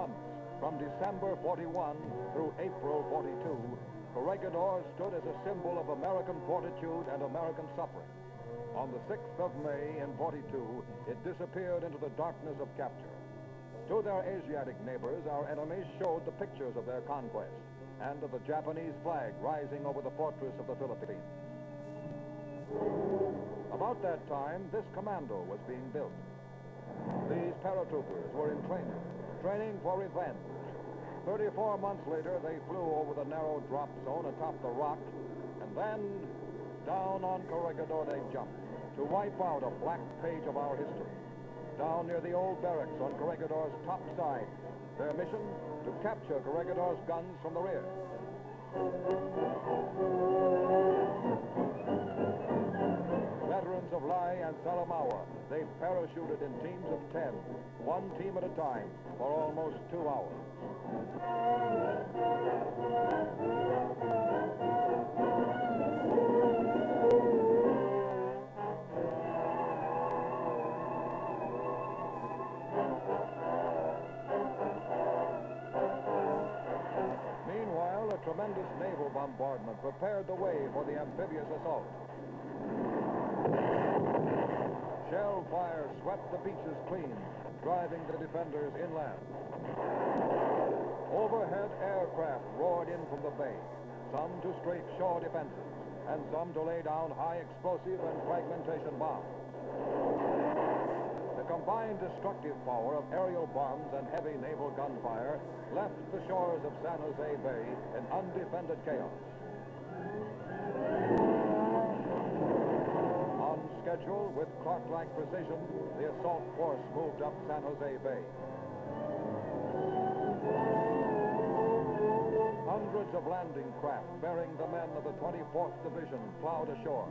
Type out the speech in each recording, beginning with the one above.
months, from December 41 through April 42, Corregidor stood as a symbol of American fortitude and American suffering. On the 6th of May in 42, it disappeared into the darkness of capture. To their Asiatic neighbors, our enemies showed the pictures of their conquest and of the Japanese flag rising over the fortress of the Philippines. About that time, this commando was being built. These paratroopers were in training for revenge. 34 months later, they flew over the narrow drop zone atop the rock, and then down on Corregidor they jumped to wipe out a black page of our history. Down near the old barracks on Corregidor's top side, their mission, to capture Corregidor's guns from the rear. Veterans of Lai and Salamaua, they parachuted in teams of 10, one team at a time, for almost 2 hours. Meanwhile, a tremendous naval bombardment prepared the way for the amphibious assault. Shell fire swept the beaches clean, driving the defenders inland. Overhead aircraft roared in from the bay, some to strafe shore defenses, and some to lay down high explosive and fragmentation bombs. The combined destructive power of aerial bombs and heavy naval gunfire left the shores of San Jose Bay in undefended chaos. On schedule, with clock-like precision, the assault force moved up San Jose Bay. Hundreds of landing craft bearing the men of the 24th Division plowed ashore.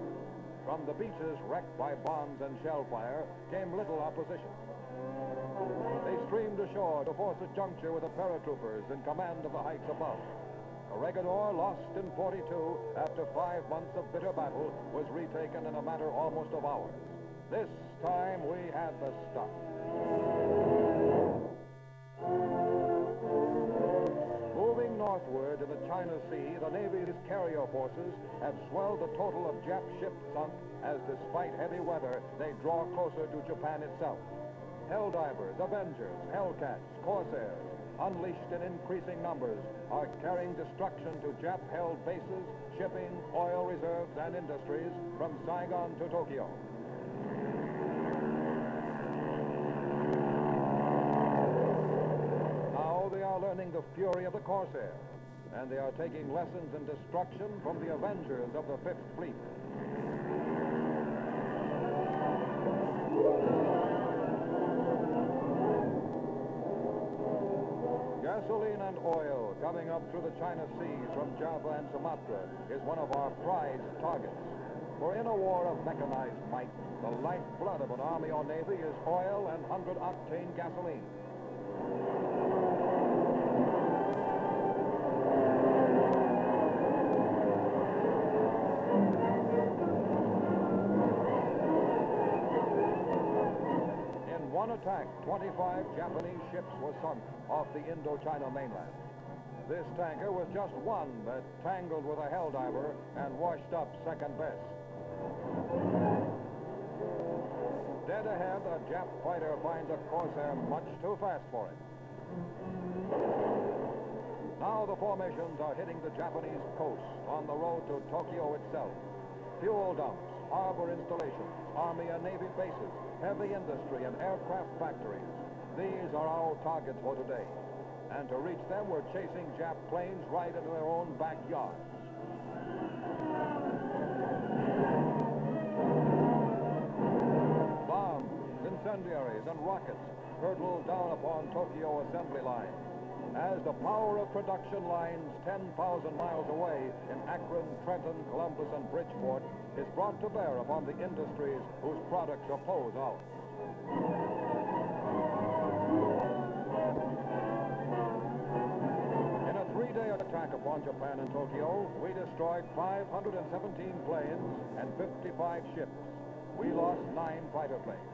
From the beaches wrecked by bombs and shell fire came little opposition. They streamed ashore to force a juncture with the paratroopers in command of the heights above. Corregidor, lost in 42 after 5 months of bitter battle, was retaken in a matter almost of hours. This time we had the stuff. Moving northward in the China Sea, the Navy's carrier forces have swelled the total of Jap ships sunk as, despite heavy weather, they draw closer to Japan itself. Helldivers, Avengers, Hellcats, Corsairs, unleashed in increasing numbers, are carrying destruction to Jap-held bases, shipping, oil reserves, and industries from Saigon to Tokyo. Now they are learning the fury of the Corsair, and they are taking lessons in destruction from the Avengers of the Fifth Fleet. Gasoline and oil coming up through the China Seas from Java and Sumatra is one of our prized targets. For in a war of mechanized might, the lifeblood of an army or navy is oil and 100-octane gasoline. One attack, 25 Japanese ships were sunk off the Indochina mainland. This tanker was just one that tangled with a helldiver and washed up second best. Dead ahead, a Jap fighter finds a Corsair much too fast for it. Now the formations are hitting the Japanese coast on the road to Tokyo itself. Fuel dumps, harbor installations, Army and Navy bases, heavy industry and aircraft factories. These are our targets for today. And to reach them, we're chasing Jap planes right into their own backyards. Bombs, incendiaries, and rockets hurtle down upon Tokyo assembly line. As the power of production lines 10,000 miles away in Akron, Trenton, Columbus, and Bridgeport is brought to bear upon the industries whose products oppose ours. In a 3-day attack upon Japan in Tokyo, we destroyed 517 planes and 55 ships. We lost 9 fighter planes.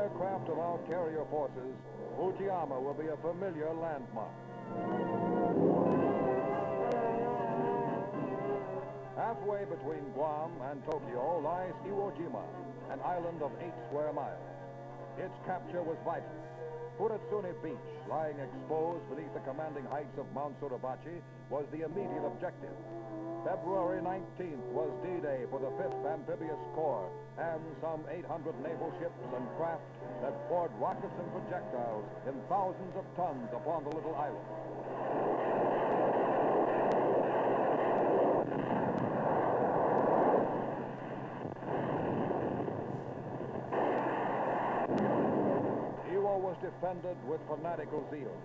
aircraft of our carrier forces, Iwo Jima will be a familiar landmark. Halfway between Guam and Tokyo lies Iwo Jima, an island of 8 square miles. Its capture was vital. Furatsune Beach, lying exposed beneath the commanding heights of Mount Suribachi, was the immediate objective. February 19th was D-Day for the 5th Amphibious Corps and some 800 naval ships and craft that poured rockets and projectiles in thousands of tons upon the little island. Iwo was defended with fanatical zeal.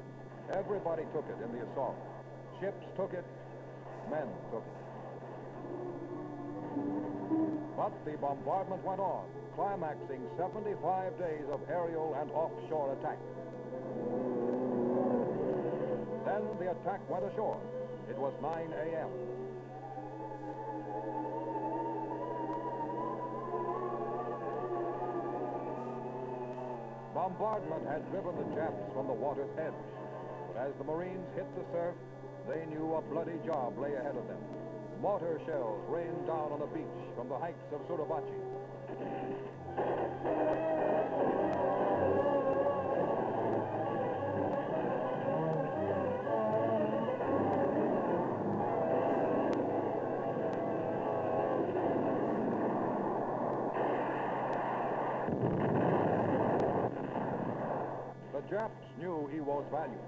Everybody took it in the assault. Ships took it, men took it. But the bombardment went on, climaxing 75 days of aerial and offshore attack. Then the attack went ashore. It was 9 a.m. Bombardment had driven the Japs from the water's edge. But as the Marines hit the surf, they knew a bloody job lay ahead of them. Mortar shells rained down on the beach from the heights of Suribachi. The Japs knew Iwo's value.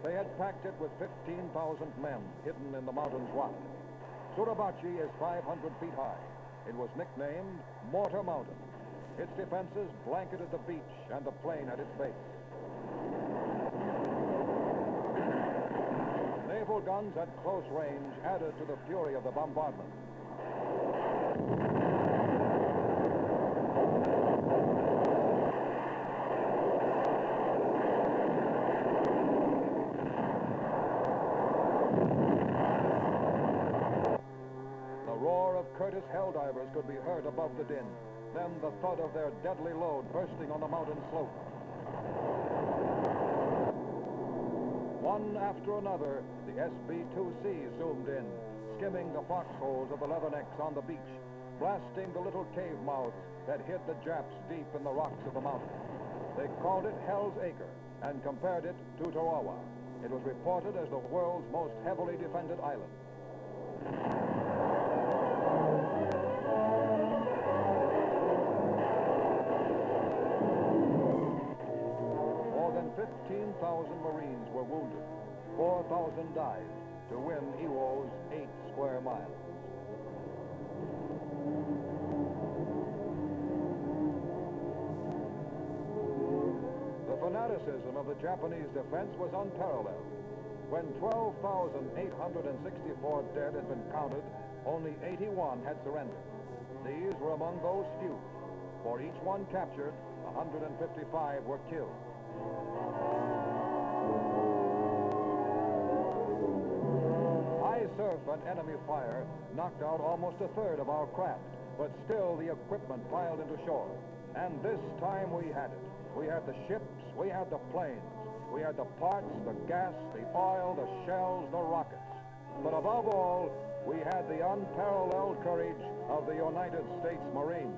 They had packed it with 15,000 men hidden in the mountain's rock. Suribachi is 500 feet high. It was nicknamed Mortar Mountain. Its defenses blanketed the beach and the plain at its base. Naval guns at close range added to the fury of the bombardment. Curtis Helldivers could be heard above the din, then the thud of their deadly load bursting on the mountain slope. One after another, the SB-2C zoomed in, skimming the foxholes of the leathernecks on the beach, blasting the little cave mouths that hid the Japs deep in the rocks of the mountain. They called it Hell's Acre and compared it to Tarawa. It was reported as the world's most heavily defended island. More than 15,000 Marines were wounded. 4,000 died to win Iwo's 8 square miles. The fanaticism of the Japanese defense was unparalleled. When 12,864 dead had been counted, only 81 had surrendered. These were among those few. For each one captured, 155 were killed. High surf and enemy fire knocked out almost a third of our craft, but still the equipment piled into shore. And this time we had it. We had the ships, we had the planes, we had the parts, the gas, the oil, the shells, the rockets. But above all, we had the unparalleled courage of the United States Marines.